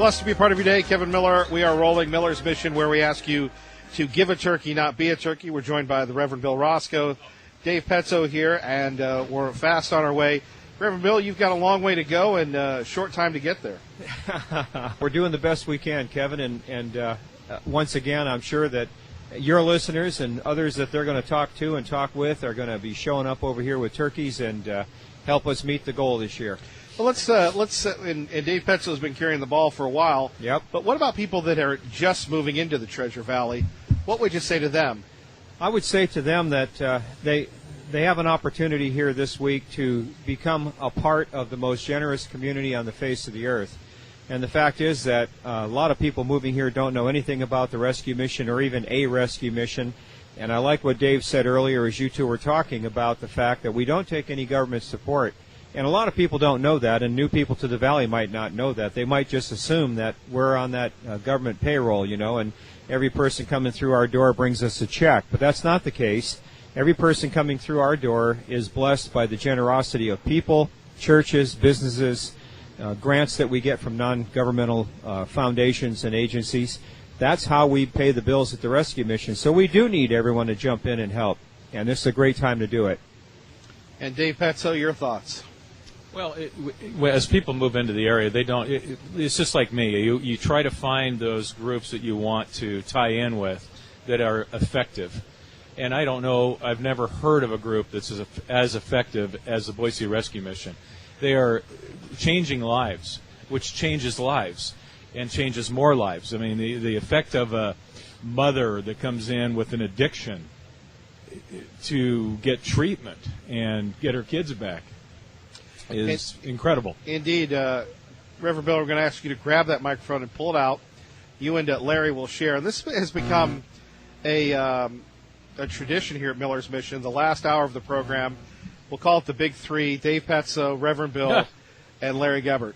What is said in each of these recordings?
Blessed to be a part of your day. Kevin Miller. We are rolling Miller's Mission, where we ask you to give a turkey, not be a turkey. We're joined by the Reverend Bill Roscoe, Dave Petzo here, and we're fast on our way. Reverend Bill, you've got a long way to go and a short time to get there. We're doing the best we can, Kevin, and once again, I'm sure that your listeners and others that they're going to talk to and talk with are going to be showing up over here with turkeys and help us meet the goal this year. Well, let's and Dave Petzo has been carrying the ball for a while. Yep. But what about people that are just moving into the Treasure Valley? What would you say to them? I would say to them that they have an opportunity here this week to become a part of the most generous community on the face of the earth. And the fact is that a lot of people moving here don't know anything about the rescue mission or even a rescue mission. And I like what Dave said earlier as you two were talking about the fact that we don't take any government support. And a lot of people don't know that, and new people to the Valley might not know that. They might just assume that we're on that government payroll, and every person coming through our door brings us a check. But that's not the case. Every person coming through our door is blessed by the generosity of people, churches, businesses, grants that we get from non-governmental foundations and agencies. That's how we pay the bills at the rescue mission. So we do need everyone to jump in and help, and this is a great time to do it. And Dave Petzo, your thoughts? Well, as people move into the area, they don't. It's just like me. You try to find those groups that you want to tie in with that are effective. And I don't know. I've never heard of a group that's as effective as the Boise Rescue Mission. They are changing lives, which changes lives and changes more lives. I mean, the effect of a mother that comes in with an addiction to get treatment and get her kids back is incredible. Indeed. Reverend Bill, we're going to ask you to grab that microphone and pull it out. You and Larry will share. And this has become a tradition here at Miller's Mission. The last hour of the program, we'll call it the Big Three: Dave Petzo, Reverend Bill, and Larry Gebert.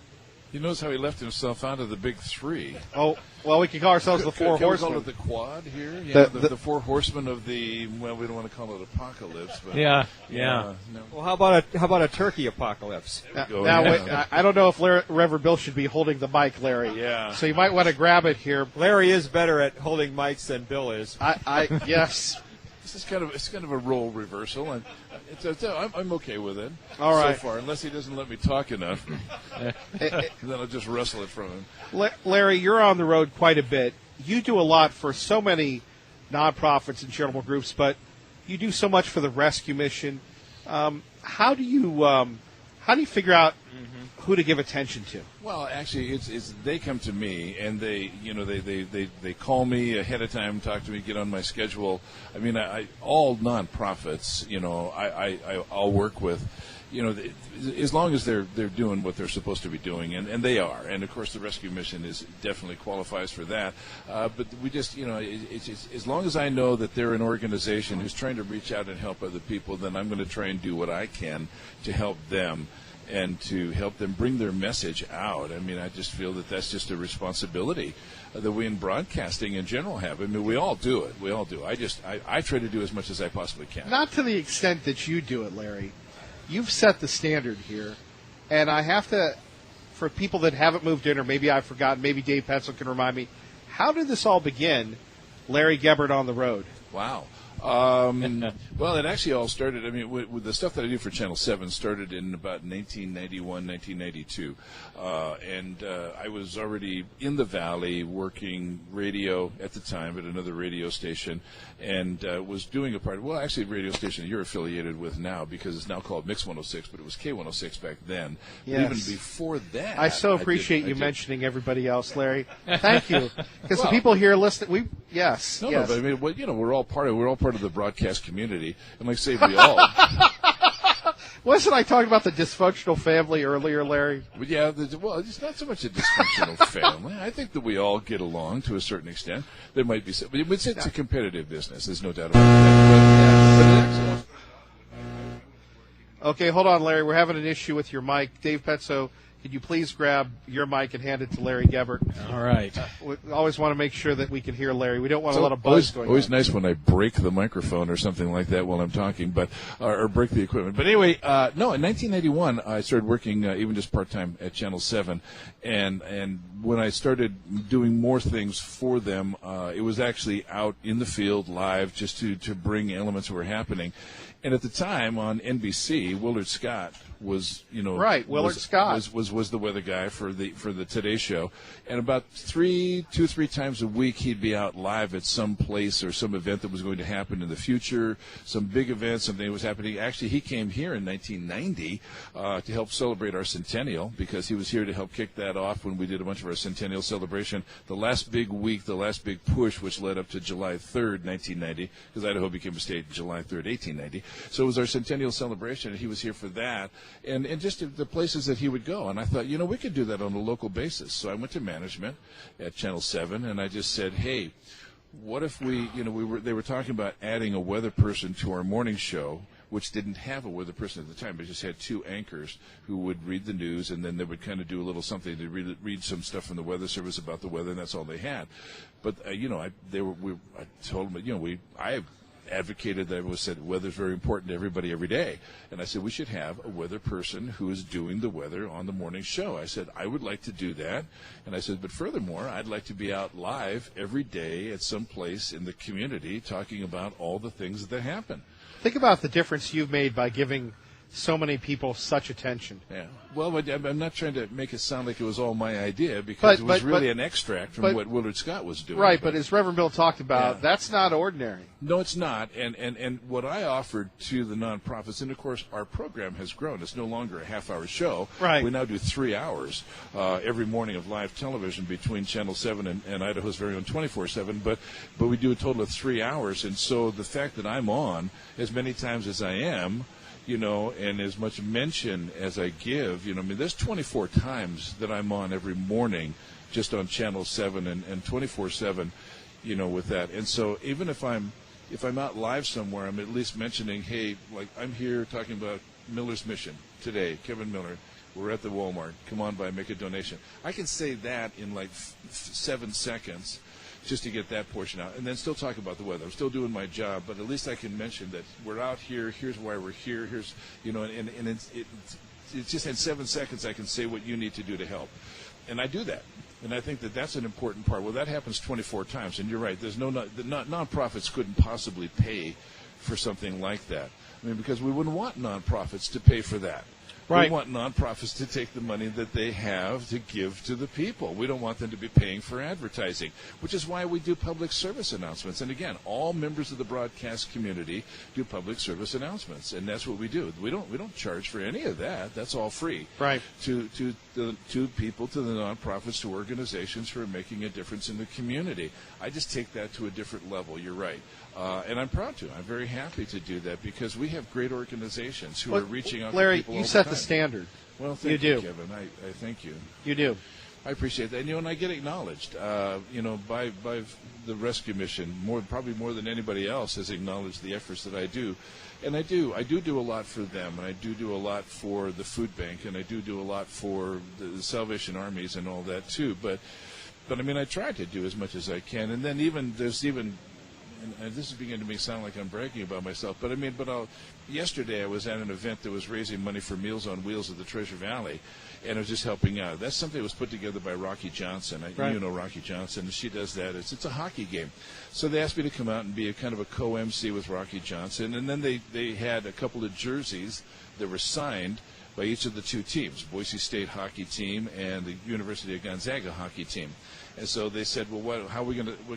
He knows how he left himself out of the Big Three. Oh, well, we can call ourselves the Four Horsemen. Can we call it the Quad here? Yeah, the Four Horsemen of the, well, we don't want to call it apocalypse. But yeah. No. Well, how about a turkey apocalypse? Now, I don't know if Reverend Bill should be holding the mic, Larry. Yeah. So you might want to grab it here. Larry is better at holding mics than Bill is. Yes. It's kind of a role reversal, and I'm okay with it. All right. So far, unless he doesn't let me talk enough, then I'll just wrestle it from him. Larry, you're on the road quite a bit. You do a lot for so many nonprofits and charitable groups, but you do so much for the rescue mission. How do you figure out who to give attention to? Well, actually, it's they come to me and they call me ahead of time, talk to me, get on my schedule. I mean, all nonprofits, I'll work with, as long as they're doing what they're supposed to be doing, and they are. And of course, the rescue mission definitely qualifies for that. But we just, it's as long as I know that they're an organization who's trying to reach out and help other people, then I'm going to try and do what I can to help them and to help them bring their message out. I mean, I just feel that that's just a responsibility that we in broadcasting in general have. I mean, we all do it. We all do. I try to do as much as I possibly can. Not to the extent that you do it, Larry. You've set the standard here, and I have to, for people that haven't moved in, or maybe I've forgotten, maybe Dave Petzo can remind me, how did this all begin, Larry Gebert on the road? Wow. Well, it actually all started, I mean, with the stuff that I do for Channel 7 started in about 1991, 1992. And I was already in the Valley working radio at the time at another radio station and was doing a part, well, actually a radio station that you're affiliated with now because it's now called Mix 106, but it was K106 back then. Yes. But even before that. I so appreciate you mentioning everybody else, Larry. Thank you. Because the people here listening, yes. No, but I mean, we're all part of the broadcast community, and like I say, we all. Wasn't I talking about the dysfunctional family earlier, Larry? But yeah, well, it's not so much a dysfunctional family. I think that we all get along to a certain extent. There might be some, but it's a competitive business. There's no doubt about that. Okay, hold on, Larry. We're having an issue with your mic. Dave Petzo, can could you please grab your mic and hand it to Larry Gebert? All right. We always want to make sure that we can hear Larry. We don't want a lot of buzz going always on. Nice when I break the microphone or something like that while I'm talking, but or break the equipment. But anyway, no, in 1991, I started working even just part-time at Channel 7, and when I started doing more things for them, it was actually out in the field live just to bring elements that were happening. And at the time on NBC, Willard Scott was, Right, Willard Scott was the weather guy for the Today Show, and about 3 times a week he'd be out live at some place or some event that was going to happen in the future, some big event, something that was happening. Actually, he came here in 1990 to help celebrate our centennial, because he was here to help kick that off when we did a bunch of our centennial celebration. The last big week, the last big push, which led up to July 3rd, 1990, because Idaho became a state July 3rd, 1890. So it was our centennial celebration, and he was here for that. And just the places that he would go. And I thought, we could do that on a local basis. So I went to management at Channel 7, and I just said, hey, what if they were talking about adding a weather person to our morning show, which didn't have a weather person at the time, but just had 2 anchors who would read the news, and then they would kind of do a little something. They'd read some stuff from the Weather Service about the weather, and that's all they had. But, I told them, I advocated that said weather's very important to everybody every day, and I said we should have a weather person who is doing the weather on the morning show. I said I would like to do that, and I said, but furthermore, I'd like to be out live every day at some place in the community talking about all the things that happen. Think about the difference you've made by giving so many people such attention. Yeah. Well, I'm not trying to make it sound like it was all my idea, because it was really an extract from what Willard Scott was doing. Right, but as Reverend Bill talked about, that's not ordinary. No, it's not. And what I offered to the nonprofits, and of course our program has grown. It's no longer a half-hour show. Right. We now do 3 hours every morning of live television between Channel 7 and Idaho's very own 24/7. But we do a total of 3 hours. And so the fact that I'm on as many times as I am, and as much mention as I give, there's 24 times that I'm on every morning just on Channel 7 and 24/7, with that. And so even if I'm out live somewhere, I'm at least mentioning, hey, like I'm here talking about Miller's Mission today, Kevin Miller. We're at the Walmart. Come on by, make a donation. I can say that in like 7 seconds, just to get that portion out, and then still talk about the weather. I'm still doing my job, but at least I can mention that we're out here. Here's why we're here. Here's, and it's just in 7 seconds I can say what you need to do to help, and I do that, and I think that that's an important part. Well, that happens 24 times, and you're right. There's the nonprofits couldn't possibly pay for something like that. I mean, because we wouldn't want nonprofits to pay for that. Right. We want nonprofits to take the money that they have to give to the people. We don't want them to be paying for advertising, which is why we do public service announcements. And again, all members of the broadcast community do public service announcements, and that's what we do. We don't charge for any of that. That's all free. Right. To people, to the nonprofits, to organizations who are making a difference in the community. I just take that to a different level. You're right. And I'm proud to. I'm very happy to do that, because we have great organizations who are reaching out Larry, to people you all the set time. The standard. Well, thank You you, do. Kevin. I thank you. You do. I appreciate that. And I get acknowledged, by the rescue mission, probably more than anybody else has acknowledged the efforts that I do. And I do a lot for them, and I do a lot for the food bank, and I do a lot for the Salvation Armies and all that too. But I mean, I try to do as much as I can. And then there's and this is beginning to make it sound like I'm bragging about myself, but yesterday I was at an event that was raising money for Meals on Wheels at the Treasure Valley, and I was just helping out. That's something that was put together by Rocky Johnson. Right. You know Rocky Johnson. She does that. It's a hockey game. So they asked me to come out and be a kind of a co-MC with Rocky Johnson, and then they had a couple of jerseys that were signed by each of the 2 teams, Boise State hockey team and the University of Gonzaga hockey team. And so they said, well, what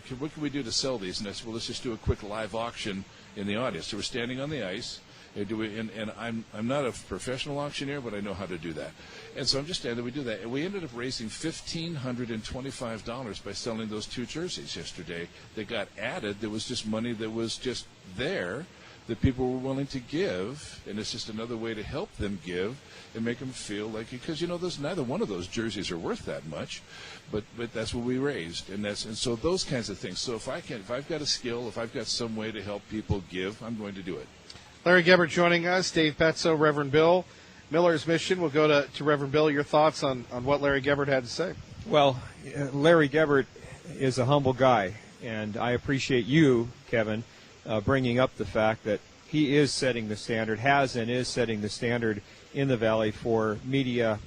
can we do to sell these? And I said, well, let's just do a quick live auction in the audience. So we're standing on the ice, and I'm not a professional auctioneer, but I know how to do that. And so I'm just standing there, we do that. And we ended up raising $1,525 by selling those 2 jerseys yesterday. They got added. There was just money that was just there that people were willing to give, and it's just another way to help them give and make them feel like, because neither one of those jerseys are worth that much, but that's what we raised, and so those kinds of things. So if I've got a skill, if I've got some way to help people give, I'm going to do it. Larry Gebert joining us, Dave Petzo, Reverend Bill, Miller's Mission. We'll go to Reverend Bill. Your thoughts on what Larry Gebert had to say? Well, Larry Gebert is a humble guy, and I appreciate you, Kevin, bringing up the fact that he is setting the standard, has and is setting the standard in the Valley for media.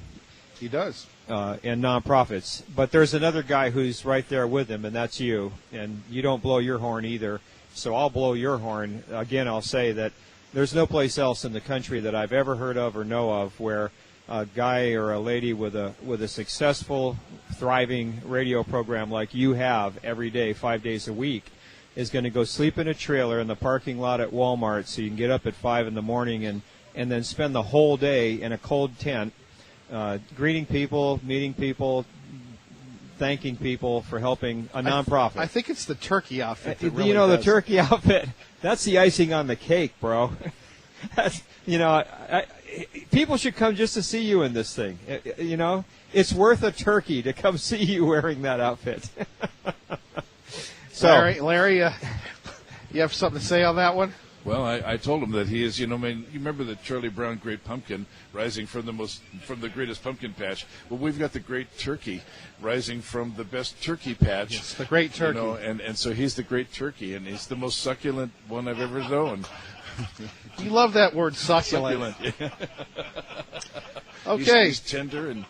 He does. And nonprofits. But there's another guy who's right there with him, and that's you. And you don't blow your horn either, so I'll blow your horn. Again, I'll say that there's no place else in the country that I've ever heard of or know of where a guy or a lady with a successful, thriving radio program like you have every day, 5 days a week, is going to go sleep in a trailer in the parking lot at Walmart so you can get up at 5 in the morning and then spend the whole day in a cold tent greeting people, meeting people, thanking people for helping a nonprofit. I think it's the turkey outfit that really the does. turkey outfit, that's the icing on the cake, bro. People should come just to see you in this thing. It's worth a turkey to come see you wearing that outfit. So, Larry, you have something to say on that one? Well, I told him that he is, you remember the Charlie Brown Great Pumpkin rising from the greatest pumpkin patch. Well, we've got the Great Turkey rising from the best turkey patch. Yes, the Great Turkey. And so he's the Great Turkey, and he's the most succulent one I've ever known. You love that word, succulent. Yeah. Okay. He's tender and.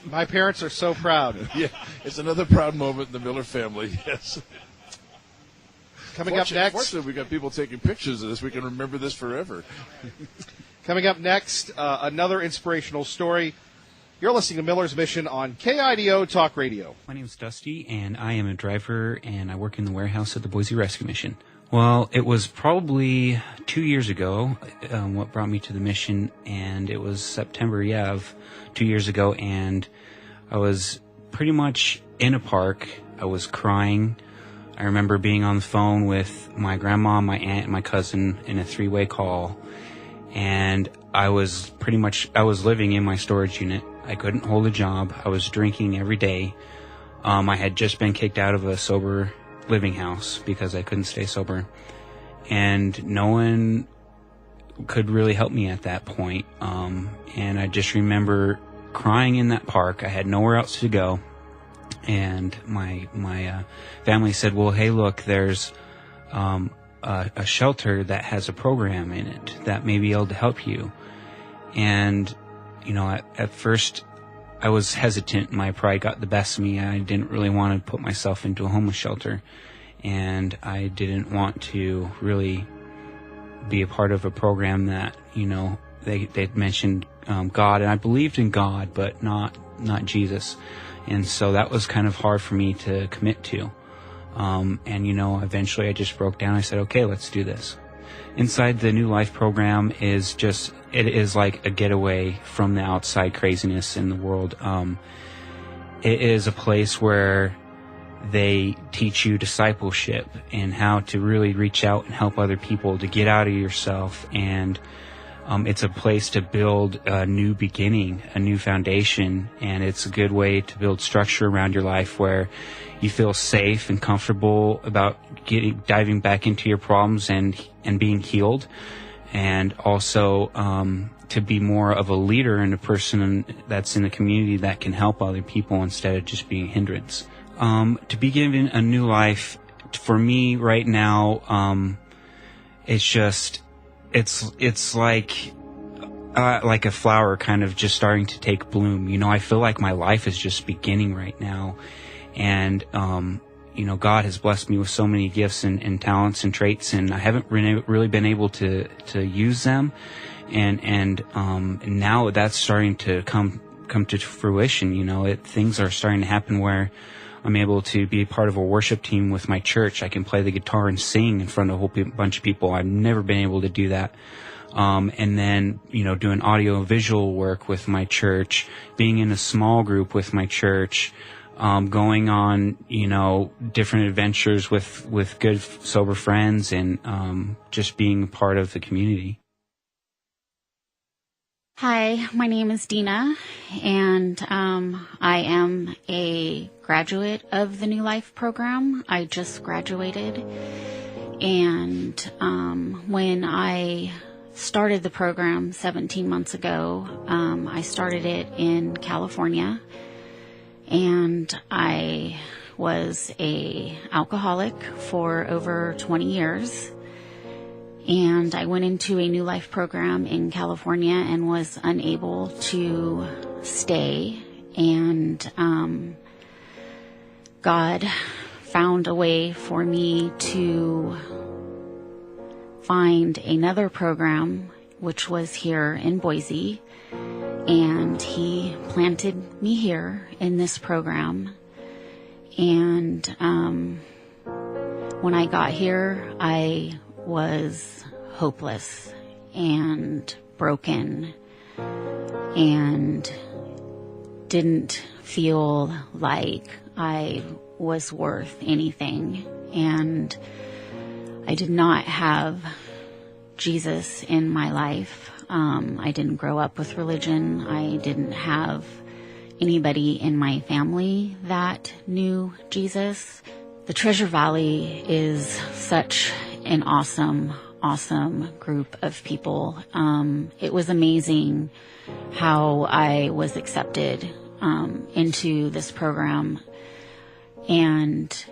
My parents are so proud. Yeah, it's another proud moment in the Miller family. Yes. Coming up next. Fortunately, we got people taking pictures of this. We can remember this forever. Coming up next, another inspirational story. You're listening to Miller's Mission on KIDO Talk Radio. My name is Dusty, and I am a driver, and I work in the warehouse at the Boise Rescue Mission. Well, it was probably 2 years ago what brought me to the mission, and it was September, of 2 years ago, and I was pretty much in a park. I was crying. I remember being on the phone with my grandma, my aunt, and my cousin in a three-way call, and I was living in my storage unit. I couldn't hold a job. I was drinking every day. I had just been kicked out of a sober living house because I couldn't stay sober, and no one could really help me at that point. And I just remember crying in that park. I had nowhere else to go. And my family said, well, hey, look, there's a shelter that has a program in it that may be able to help you. And, at first I was hesitant. My pride got the best of me. I didn't really want to put myself into a homeless shelter. And I didn't want to really be a part of a program that, they mentioned God. And I believed in God, but not Jesus. And so that was kind of hard for me to commit to. And eventually I just broke down. I said, okay, let's do this. Inside the New Life program it is like a getaway from the outside craziness in the world. It is a place where they teach you discipleship and how to really reach out and help other people to get out of yourself. And it's a place to build a new beginning, a new foundation, and it's a good way to build structure around your life where you feel safe and comfortable about diving back into your problems and being healed, and also to be more of a leader and a person that's in the community that can help other people instead of just being a hindrance. To be given a new life, for me right now, it's like a flower kind of just starting to take bloom. I feel like my life is just beginning right now. And, God has blessed me with so many gifts and talents and traits, and I haven't really been able to use them. And now that's starting to come to fruition. Things are starting to happen where I'm able to be part of a worship team with my church. I can play the guitar and sing in front of a whole bunch of people. I've never been able to do that. And then, doing audio visual work with my church, being in a small group with my church, going on, different adventures with good, sober friends, and just being part of the community. Hi, my name is Dina, and I am a graduate of the New Life program. I just graduated, and when I started the program 17 months ago. I started it in California, and I was a alcoholic for over 20 years. And I went into a New Life program in California and was unable to stay. And God found a way for me to find another program, which was here in Boise, and He planted me here in this program. And when I got here, I was hopeless and broken and didn't feel like I was worth anything. And I did not have Jesus in my life. I didn't grow up with religion. I didn't have anybody in my family that knew Jesus. The Treasure Valley is such an awesome group of people. It was amazing how I was accepted into this program, and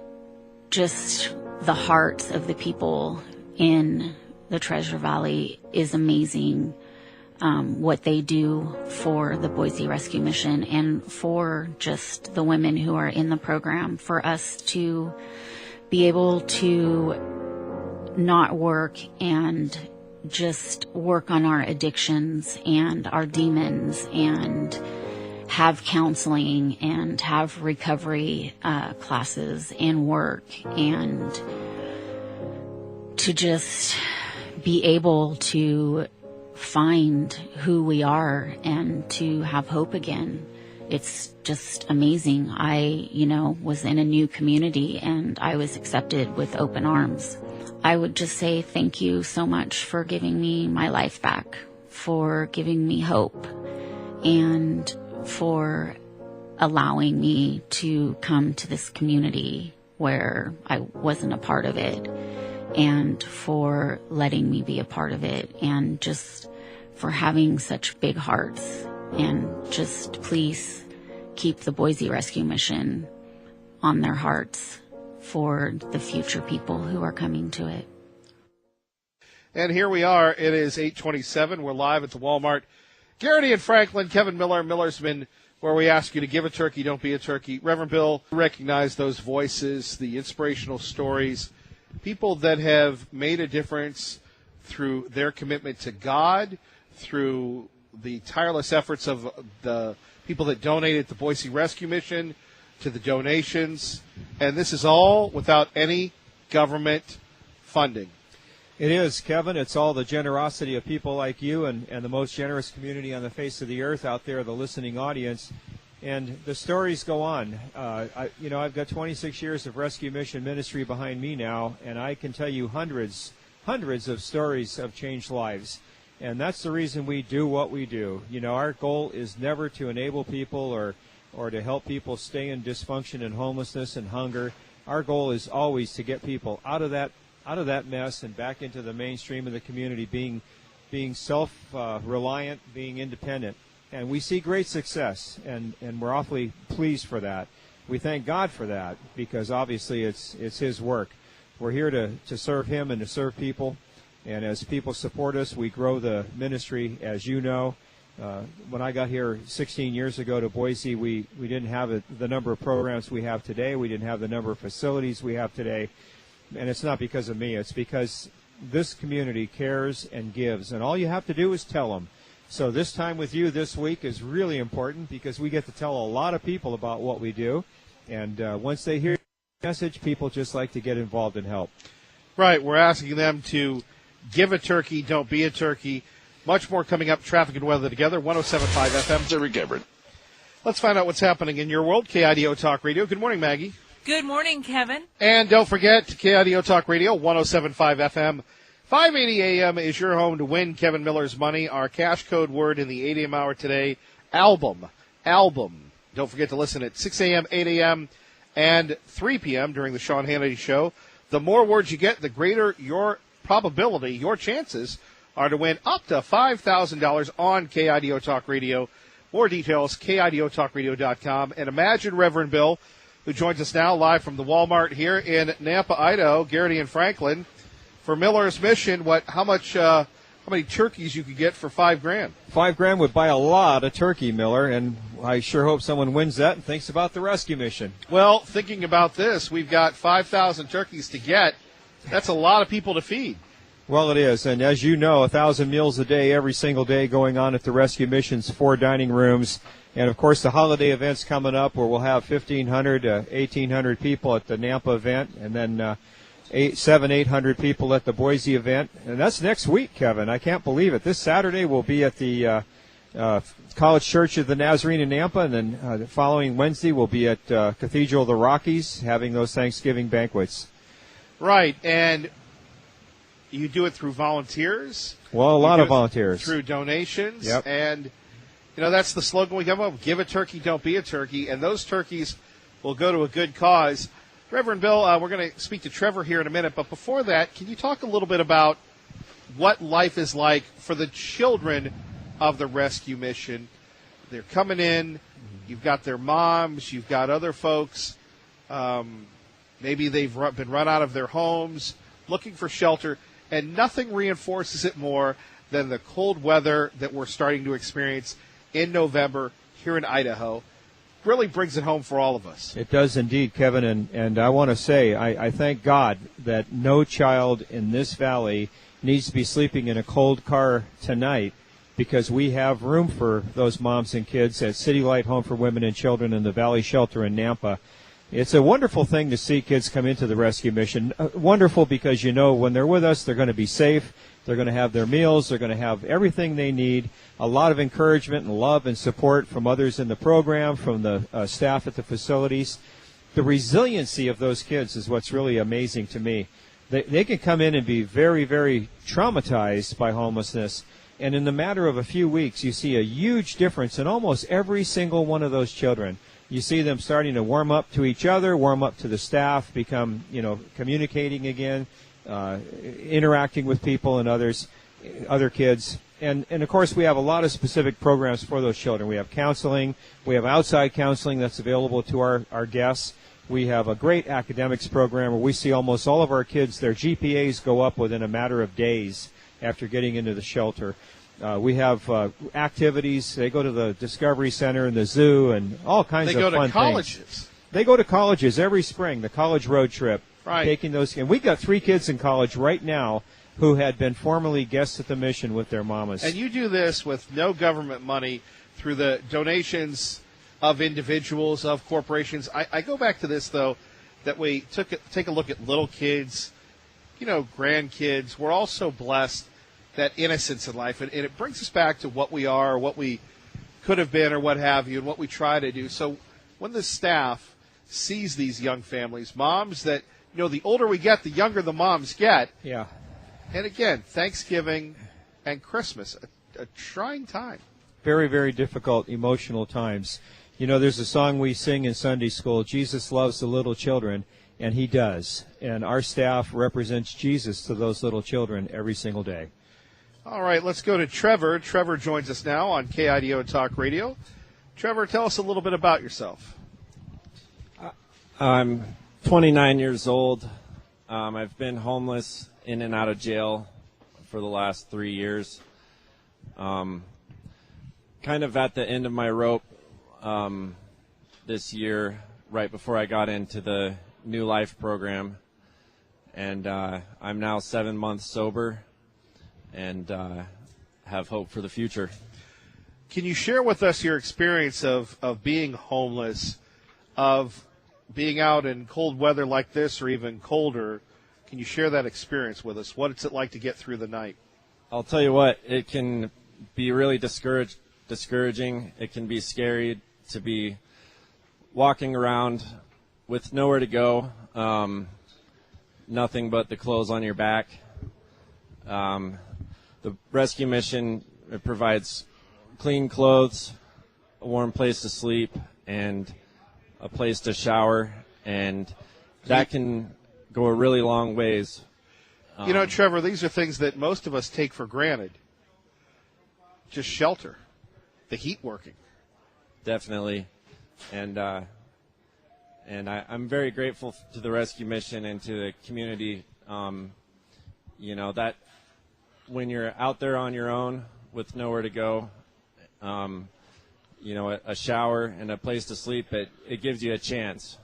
just the hearts of the people in the Treasure Valley is amazing. What they do for the Boise Rescue Mission and for just the women who are in the program, for us to be able to not work and just work on our addictions and our demons and have counseling and have recovery classes and work, and to just be able to find who we are and to have hope again. It's just amazing. I, was in a new community and I was accepted with open arms. I would just say thank you so much for giving me my life back, for giving me hope, and for allowing me to come to this community where I wasn't a part of it, and for letting me be a part of it, and just for having such big hearts. And just please keep the Boise Rescue Mission on their hearts for the future people who are coming to it. And here we are. It is 8:27. We're live at the Walmart. Garrity and Franklin, Kevin Miller, Millersman, where we ask you to give a turkey, don't be a turkey. Reverend Bill, recognize those voices, the inspirational stories, people that have made a difference through their commitment to God, through the tireless efforts of the people that donated the Boise Rescue Mission, to the donations. And this is all without any government funding. It is, Kevin. It's all the generosity of people like you and the most generous community on the face of the earth out there, the listening audience. And the stories go on. I've got 26 years of rescue mission ministry behind me now, and I can tell you hundreds of stories of changed lives. And that's the reason we do what we do. Our goal is never to enable people or to help people stay in dysfunction and homelessness and hunger. Our goal is always to get people out of that mess and back into the mainstream of the community, being self-reliant, being independent. And we see great success, and we're awfully pleased for that. We thank God for that, because obviously it's His work. We're here to serve Him and to serve people. And as people support us, we grow the ministry, as you know. When I got here 16 years ago to Boise, we didn't have the number of programs we have today. We didn't have the number of facilities we have today. And it's not because of me. It's because this community cares and gives. And all you have to do is tell them. So this time with you this week is really important, because we get to tell a lot of people about what we do. And once they hear the message, people just like to get involved and help. Right. We're asking them to give a turkey, don't be a turkey. Much more coming up. Traffic and weather together. 107.5 FM. Rick Everett. Let's find out what's happening in your world. KIDO Talk Radio. Good morning, Maggie. Good morning, Kevin. And don't forget, KIDO Talk Radio, 107.5 FM. 5:80 a.m. is your home to win Kevin Miller's money. Our cash code word in the 8 a.m. hour today, album. Don't forget to listen at 6 a.m., 8 a.m., and 3 p.m. during the Sean Hannity Show. The more words you get, the greater your probability, your chances are to win up to $5,000 on KIDO Talk Radio. More details, KIDOTalkRadio.com. And imagine Reverend Bill, who joins us now live from the Walmart here in Nampa, Idaho, Garrity and Franklin, for Miller's Mission. How many turkeys you could get for $5,000? $5,000 would buy a lot of turkey, Miller, and I sure hope someone wins that and thinks about the rescue mission. Well, thinking about this, we've got 5,000 turkeys to get. That's a lot of people to feed. Well, it is, and as you know, 1,000 meals a day, every single day going on at the rescue missions, 4 dining rooms, and of course the holiday events coming up where we'll have 1,500 to 1,800 people at the Nampa event, and then 800 people at the Boise event, and that's next week, Kevin. I can't believe it. This Saturday we'll be at the College Church of the Nazarene in Nampa, and then the following Wednesday we'll be at Cathedral of the Rockies having those Thanksgiving banquets. Right, and you do it through volunteers. Well, a lot of volunteers. Through donations. Yep. And, that's the slogan we come up with, give a turkey, don't be a turkey. And those turkeys will go to a good cause. Reverend Bill, we're going to speak to Trevor here in a minute. But before that, can you talk a little bit about what life is like for the children of the rescue mission? They're coming in. You've got their moms. You've got other folks. Maybe they've been run out of their homes, looking for shelter. And nothing reinforces it more than the cold weather that we're starting to experience in November here in Idaho. Really brings it home for all of us. It does indeed, Kevin. And I want to say I thank God that no child in this valley needs to be sleeping in a cold car tonight, because we have room for those moms and kids at City Light Home for Women and Children and the Valley Shelter in Nampa. It's a wonderful thing to see kids come into the rescue mission. Wonderful because, when they're with us, they're going to be safe. They're going to have their meals. They're going to have everything they need. A lot of encouragement and love and support from others in the program, from the staff at the facilities. The resiliency of those kids is what's really amazing to me. They can come in and be very, very traumatized by homelessness. And in the matter of a few weeks, you see a huge difference in almost every single one of those children. You see them starting to warm up to each other, warm up to the staff, become, communicating again, interacting with people and other kids. And of course, we have a lot of specific programs for those children. We have counseling. We have outside counseling that's available to our guests. We have a great academics program where we see almost all of our kids, their GPAs go up within a matter of days after getting into the shelter. We have activities. They go to the Discovery Center and the zoo and all kinds of fun things. They go to colleges. They go to colleges every spring, the college road trip. Right. Taking those. And we've got 3 kids in college right now who had been formerly guests at the mission with their mamas. And you do this with no government money, through the donations of individuals, of corporations. I go back to this, though, that we take a look at little kids, grandkids. We're all so blessed, that innocence in life. And it brings us back to what we are, or what we could have been, or what have you, and what we try to do. So when the staff sees these young families, moms that, the older we get, the younger the moms get. Yeah. And again, Thanksgiving and Christmas, a trying time. Very, very difficult, emotional times. There's a song we sing in Sunday school, Jesus loves the little children, and he does. And our staff represents Jesus to those little children every single day. All right, let's go to Trevor. Trevor joins us now on KIDO Talk Radio. Trevor, tell us a little bit about yourself. I'm 29 years old. I've been homeless in and out of jail for the last 3 years. Kind of at the end of my rope this year, right before I got into the New Life program. And I'm now 7 months sober and have hope for the future. Can you share with us your experience of being homeless, of being out in cold weather like this or even colder? Can you share that experience with us? What's it like to get through the night? I'll tell you what, it can be really discouraging. It can be scary to be walking around with nowhere to go, nothing but the clothes on your back. The rescue mission, it provides clean clothes, a warm place to sleep, and a place to shower, and that can go a really long ways. You know, Trevor, these are things that most of us take for granted. Just shelter, the heat working. Definitely. And I'm very grateful to the rescue mission and to the community. You know, that when you're out there on your own with nowhere to go, you know, a shower and a place to sleep, it gives you a chance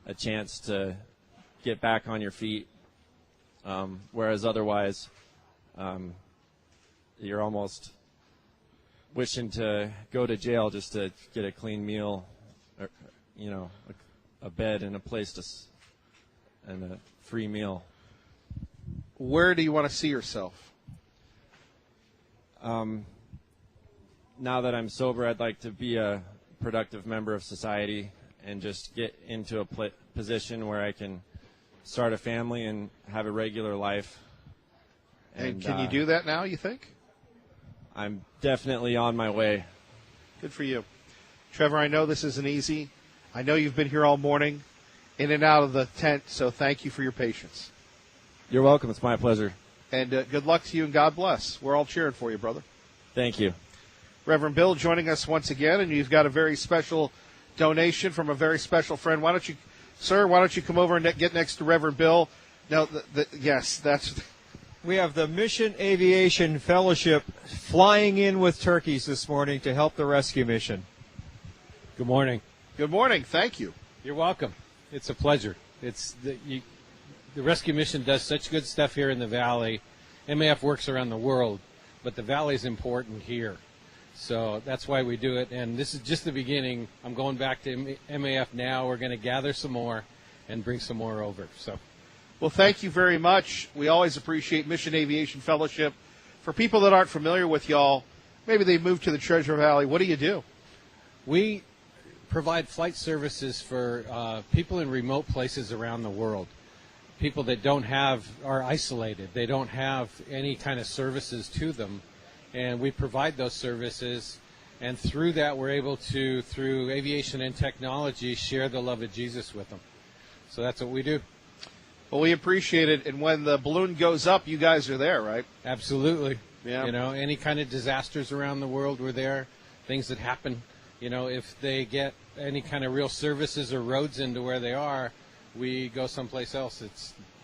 to get back on your feet. Whereas otherwise, you're almost wishing to go to jail just to get a clean meal, or, you know, a bed and a place and a free meal. Where do you want to see yourself? Now that I'm sober, I'd like to be a productive member of society and just get into a position where I can start a family and have a regular life. And can you do that now, you think? I'm definitely on my way. Good for you. Trevor, I know this isn't easy. I know you've been here all morning, in and out of the tent, so thank you for your patience. You're welcome. It's my pleasure. And good luck to you, and God bless. We're all cheering for you, brother. Thank you. Reverend Bill joining us once again, and you've got a very special donation from a very special friend. Why don't you come over and get next to Reverend Bill? No, yes, that's... We have the Mission Aviation Fellowship flying in with turkeys this morning to help the rescue mission. Good morning. Good morning. Thank you. You're welcome. It's a pleasure. The rescue mission does such good stuff here in the Valley. MAF works around the world, but the Valley is important here. So that's why we do it. And this is just the beginning. I'm going back to MAF now. We're going to gather some more and bring some more over. So. Well, thank you very much. We always appreciate Mission Aviation Fellowship. For people that aren't familiar with y'all, maybe they moved to the Treasure Valley. What do you do? We provide flight services for people in remote places around the world. People that are isolated. They don't have any kind of services to them. And we provide those services. And through that, we're able to, through aviation and technology, share the love of Jesus with them. So that's what we do. Well, we appreciate it. And when the balloon goes up, you guys are there, right? Absolutely. Yeah. You know, any kind of disasters around the world, we're there. Things that happen. You know, if they get any kind of real services or roads into where they are, we go someplace else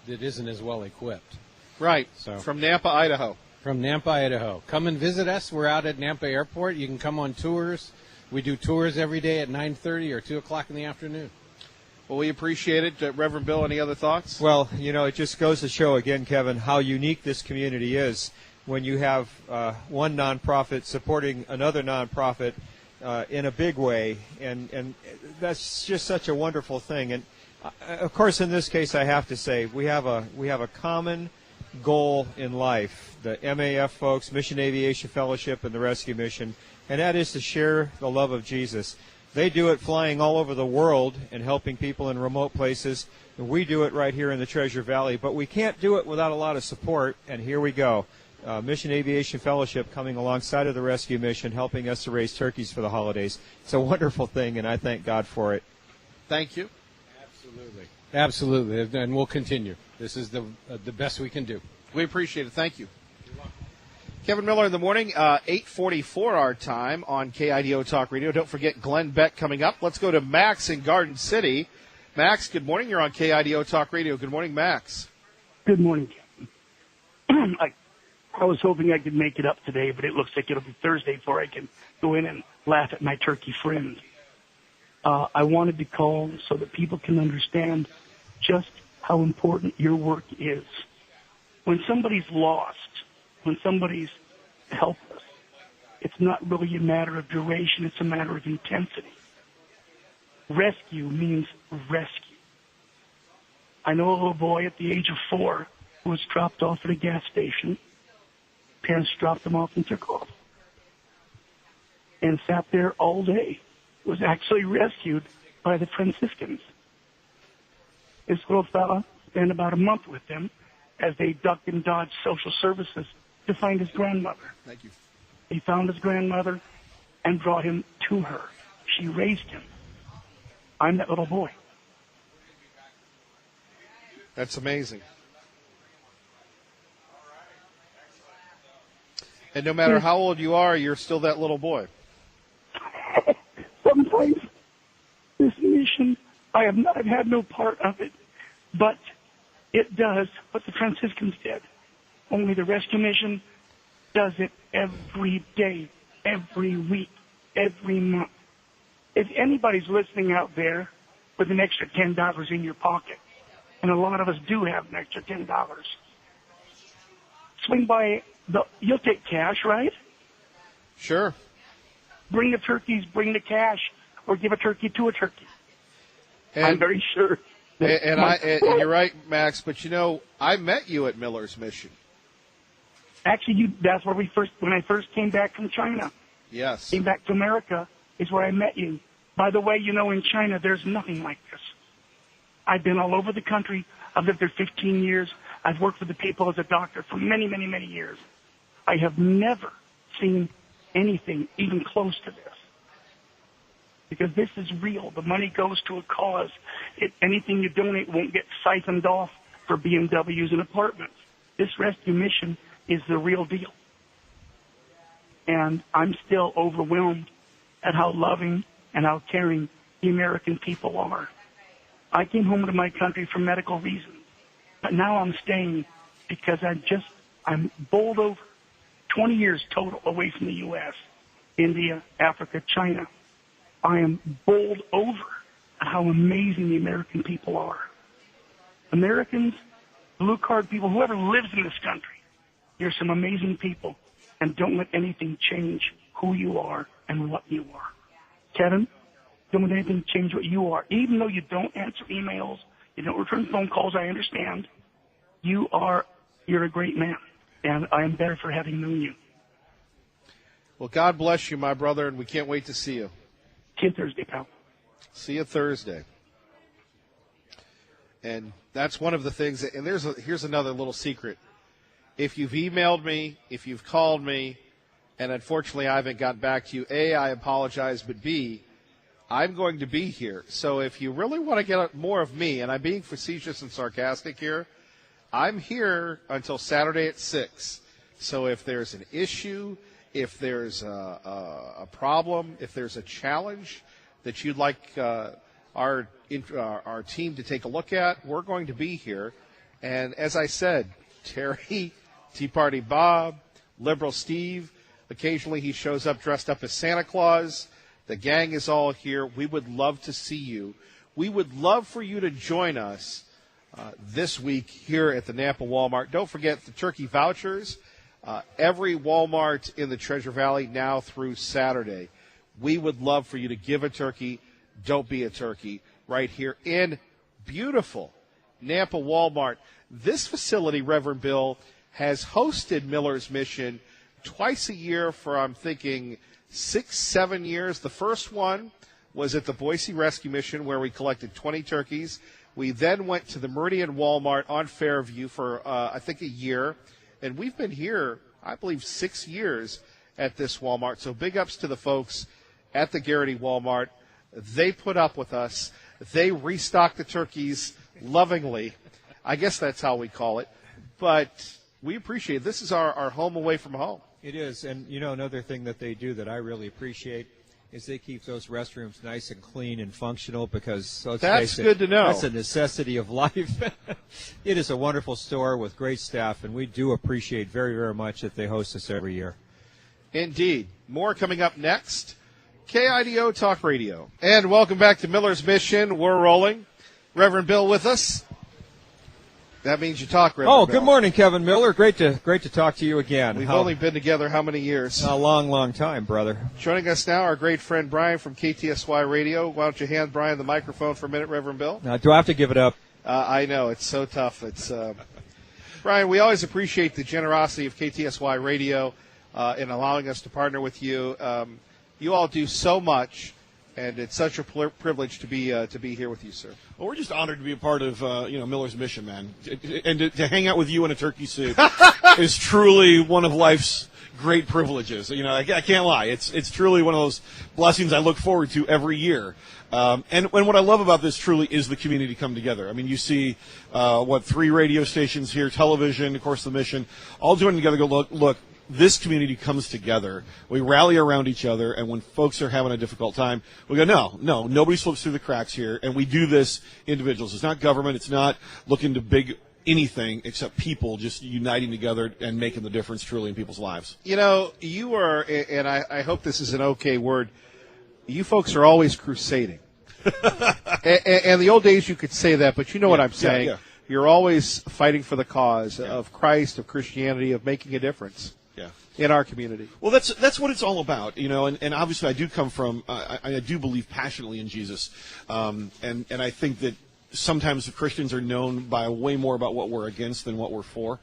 that isn't as well equipped. Right. So from Nampa, Idaho. From Nampa, Idaho. Come and visit us. We're out at Nampa Airport. You can come on tours. We do tours every day at 9:30 or 2 o'clock in the afternoon. Well, we appreciate it. Reverend Bill, any other thoughts? Well, you know, it just goes to show again, Kevin, how unique this community is when you have one nonprofit supporting another nonprofit in a big way, and that's just such a wonderful thing. And of course, in this case, I have to say we have a common goal in life: the MAF folks, Mission Aviation Fellowship, and the Rescue Mission, and that is to share the love of Jesus. They do it flying all over the world and helping people in remote places. And we do it right here in the Treasure Valley. But we can't do it without a lot of support, and here we go. Mission Aviation Fellowship coming alongside of the Rescue Mission, helping us to raise turkeys for the holidays. It's a wonderful thing, and I thank God for it. Thank you. Absolutely. Absolutely, and we'll continue. This is the best we can do. We appreciate it. Thank you. Kevin Miller in the morning, 8:44 our time on KIDO Talk Radio. Don't forget Glenn Beck coming up. Let's go to Max in Garden City. Max, good morning. You're on KIDO Talk Radio. Good morning, Max. Good morning, Kevin. I was hoping I could make it up today, but it looks like it'll be Thursday before I can go in and laugh at my turkey friend. I wanted to call so that people can understand just how important your work is. When somebody's lost, when somebody's helpless, it's not really a matter of duration, it's a matter of intensity. Rescue means rescue. I know a little boy at the age of 4 who was dropped off at a gas station. Parents dropped him off and took off. And sat there all day. Was actually rescued by the Franciscans. This little fella spent about a month with them as they ducked and dodged social services to find his grandmother. Thank you. He found his grandmother and brought him to her. She raised him. I'm that little boy. That's amazing. And no matter how old you are, you're still that little boy. Sometimes this mission, I've had no part of it, but it does what the Franciscans did. Only the rescue mission does it every day, every week, every month. If anybody's listening out there with an extra $10 in your pocket, and a lot of us do have an extra $10, swing by you'll take cash, right? Sure. Bring the turkeys, bring the cash, or give a turkey to a turkey. And, I'm very sure. And you're right, Max, but I met you at Miller's Mission. Actually, that's where when I first came back from China. Yes. Came back to America is where I met you. By the way, in China, there's nothing like this. I've been all over the country. I've lived there 15 years. I've worked with the people as a doctor for many, many, many years. I have never seen anything even close to this. Because this is real. The money goes to a cause. Anything you donate won't get siphoned off for BMWs and apartments. This rescue mission is the real deal. And I'm still overwhelmed at how loving and how caring the American people are. I came home to my country for medical reasons, but now I'm staying because I'm bowled over 20 years total away from the U.S., India, Africa, China. I am bowled over at how amazing the American people are. Americans, blue card people, whoever lives in this country, you're some amazing people, and don't let anything change who you are and what you are. Kevin, don't let anything change what you are. Even though you don't answer emails, you don't return phone calls, I understand. You're a great man, and I am better for having known you. Well, God bless you, my brother, and we can't wait to see you. See you Thursday, pal. See you Thursday. And that's one of the things, and here's another little secret. If you've emailed me, if you've called me, and unfortunately I haven't gotten back to you, A, I apologize, but B, I'm going to be here. So if you really want to get more of me, and I'm being facetious and sarcastic here, I'm here until Saturday at 6. So if there's an issue, if there's a problem, if there's a challenge that you'd like our team to take a look at, we're going to be here. And as I said, Terry, Tea Party Bob, Liberal Steve, occasionally he shows up dressed up as Santa Claus. The gang is all here. We would love to see you. We would love for you to join us this week here at the Nampa Walmart. Don't forget the turkey vouchers. Every Walmart in the Treasure Valley now through Saturday. We would love for you to give a turkey. Don't be a turkey right here in beautiful Nampa Walmart. This facility, Reverend Bill, has hosted Miller's Mission twice a year for, I'm thinking, 6-7 years. The first one was at the Boise Rescue Mission where we collected 20 turkeys. We then went to the Meridian Walmart on Fairview for, I think, a year. And we've been here, I believe, 6 years at this Walmart. So big ups to the folks at the Garrity Walmart. They put up with us. They restock the turkeys lovingly. I guess that's how we call it. But we appreciate it. This is our home away from home. It is. And, another thing that they do that I really appreciate is they keep those restrooms nice and clean and functional because, let's that's face it, good to know. That's a necessity of life. It is a wonderful store with great staff, and we do appreciate very, very much that they host us every year. Indeed. More coming up next. KIDO Talk Radio. And welcome back to Miller's Mission. We're rolling. Reverend Bill with us. That means you talk, Reverend Bill. Good morning, Kevin Miller. Great to talk to you again. We've only been together how many years? A long, long time, brother. Joining us now, our great friend Brian from KTSY Radio. Why don't you hand Brian the microphone for a minute, Reverend Bill? Do I have to give it up? I know. It's so tough. It's Brian, we always appreciate the generosity of KTSY Radio in allowing us to partner with you. You all do so much, and it's such a privilege to be here with you, sir. Well, we're just honored to be a part of Miller's Mission, man, and to hang out with you in a turkey suit is truly one of life's great privileges. I can't lie; it's truly one of those blessings I look forward to every year. And what I love about this truly is the community come together. I mean, you see 3 radio stations here, television, of course, the Mission, all joining together. Go look. this community comes together. We rally around each other, and when folks are having a difficult time, we go, no, nobody slips through the cracks here, and we do this individuals. It's not government. It's not looking to big anything except people just uniting together and making the difference truly in people's lives. You know, you are, and I hope this is an okay word, you folks are always crusading. And the old days you could say that, but you know what I'm saying. Yeah. You're always fighting for the cause of Christ, of Christianity, of making a difference in our community. Well, that's what it's all about, you know. And obviously, I do come from. I do believe passionately in Jesus, and I think that sometimes Christians are known by way more about what we're against than what we're for.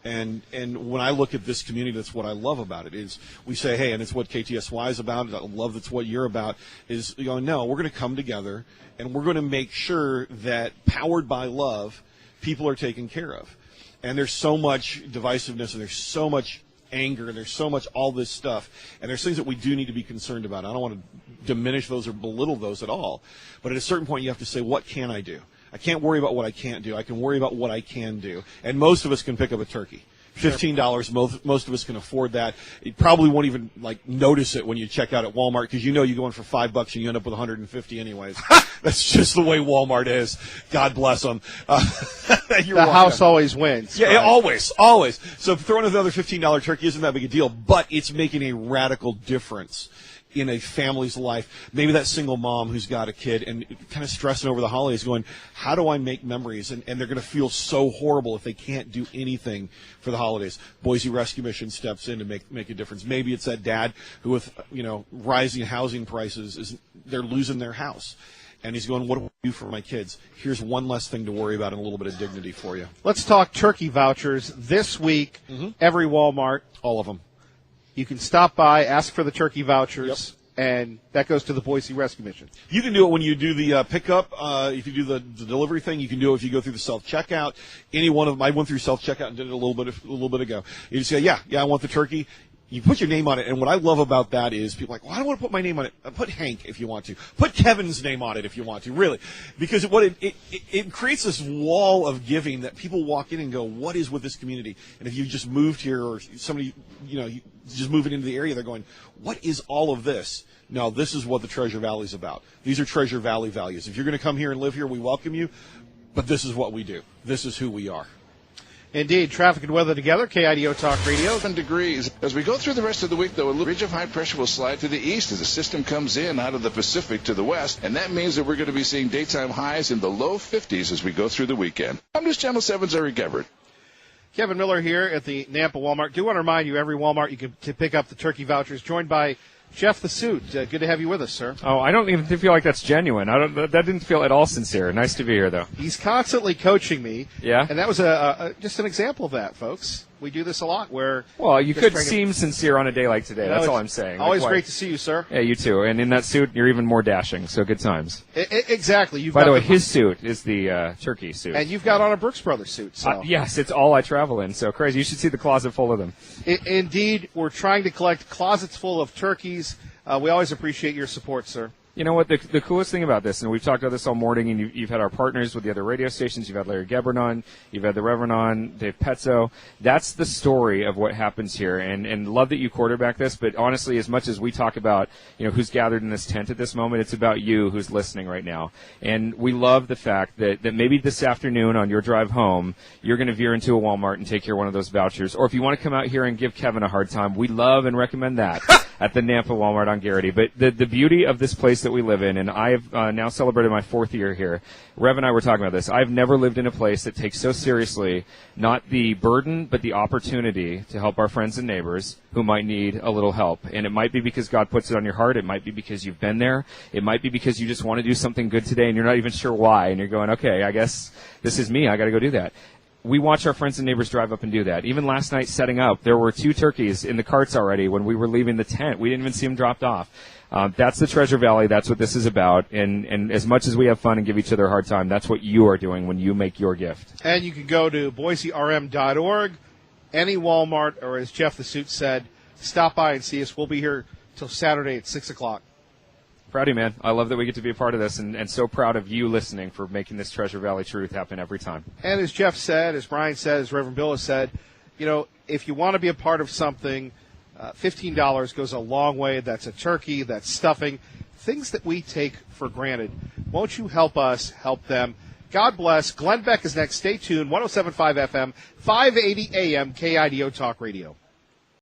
And when I look at this community, that's what I love about it. Is we say, hey, and it's what KTSY is about. I love that's what you're about. Is no, we're going to come together and we're going to make sure that, powered by love, people are taken care of. And there's so much divisiveness, and there's so much anger, and there's so much all this stuff, and there's things that we do need to be concerned about. I don't want to diminish those or belittle those at all, but at a certain point you have to say, what can I do? I can't worry about what I can't do. I can worry about what I can do. And most of us can pick up a turkey. $15, most of us can afford that. You probably won't even notice it when you check out at Walmart, because you go in for $5 and you end up with 150 anyways. That's just the way Walmart is. God bless them. The house always wins. Yeah, right? always. So throwing another $15 turkey isn't that big a deal, but it's making a radical difference in a family's life. Maybe that single mom who's got a kid and kind of stressing over the holidays going, how do I make memories? And they're going to feel so horrible if they can't do anything for the holidays. Boise Rescue Mission steps in to make a difference. Maybe it's that dad who, with rising housing prices, they're losing their house. And he's going, what do I do for my kids? Here's one less thing to worry about and a little bit of dignity for you. Let's talk turkey vouchers this week. Every Walmart. All of them. You can stop by, ask for the turkey vouchers, and that goes to the Boise Rescue Mission. You can do it when you do the pickup. If you do the delivery thing, you can do it if you go through the self-checkout. Any one of them, I went through self-checkout and did it a little bit ago. You just say, yeah, I want the turkey. You put your name on it, and what I love about that is people are like, well, I don't want to put my name on it. Put Hank if you want to. Put Kevin's name on it if you want to, really. Because it creates this wall of giving that people walk in and go, what is with this community? And if you just moved here, or somebody, you just moving into the area, they're going, what is all of this? No, this is what the Treasure Valley is about. These are Treasure Valley values. If you're going to come here and live here, we welcome you, but this is what we do. This is who we are. Indeed. Traffic and weather together. KIDO Talk Radio. 7 degrees. As we go through the rest of the week, though, a ridge of high pressure will slide to the east as the system comes in out of the Pacific to the west, and that means that we're going to be seeing daytime highs in the low 50s as we go through the weekend. I'm News Channel 7's Eric Everett. Kevin Miller here at the Nampa Walmart. Do want to remind you, every Walmart you can pick up the turkey vouchers, joined by Jeff the Suit. Good to have you with us, sir. Oh, I don't even feel like that's genuine. That didn't feel at all sincere. Nice to be here, though. He's constantly coaching me. Yeah? And that was just an example of that, folks. We do this a lot where... Well, you could seem sincere on a day like today. That's all I'm saying. Always great to see you, sir. Yeah, you too. And in that suit, you're even more dashing, so good times. Exactly. By the way, his suit is the turkey suit. And you've got on a Brooks Brothers suit. So. Yes, it's all I travel in, so crazy. You should see the closet full of them. Indeed, we're trying to collect closets full of turkeys. We always appreciate your support, sir. You know what? The coolest thing about this, and we've talked about this all morning, and you've had our partners with the other radio stations. You've had Larry Gebron on. You've had the Reverend on, Dave Petzo. That's the story of what happens here, and love that you quarterback this. But honestly, as much as we talk about, who's gathered in this tent at this moment, it's about you who's listening right now. And we love the fact that maybe this afternoon on your drive home, you're going to veer into a Walmart and take care of one of those vouchers. Or if you want to come out here and give Kevin a hard time, we love and recommend that at the Nampa Walmart on Garrity. But the beauty of this place that we live in, and I have now celebrated my 4th year here. Rev and I were talking about this. I've never lived in a place that takes so seriously not the burden, but the opportunity to help our friends and neighbors who might need a little help. And it might be because God puts it on your heart. It might be because you've been there. It might be because you just want to do something good today and you're not even sure why. And you're going, okay, I guess this is me. I got to go do that. We watch our friends and neighbors drive up and do that. Even last night setting up, there were 2 turkeys in the carts already when we were leaving the tent. We didn't even see them dropped off. That's the Treasure Valley. That's what this is about. And as much as we have fun and give each other a hard time, that's what you are doing when you make your gift. And you can go to BoiseRM.org, any Walmart, or as Jeff the Suit said, stop by and see us. We'll be here till Saturday at 6 o'clock. Proud of you, man. I love that we get to be a part of this, and so proud of you listening for making this Treasure Valley truth happen every time. And as Jeff said, as Brian said, as Reverend Bill has said, if you want to be a part of something, $15 goes a long way. That's a turkey, that's stuffing, things that we take for granted. Won't you help us help them? God bless. Glenn Beck is next. Stay tuned. 107.5 FM, 580 AM, KIDO Talk Radio.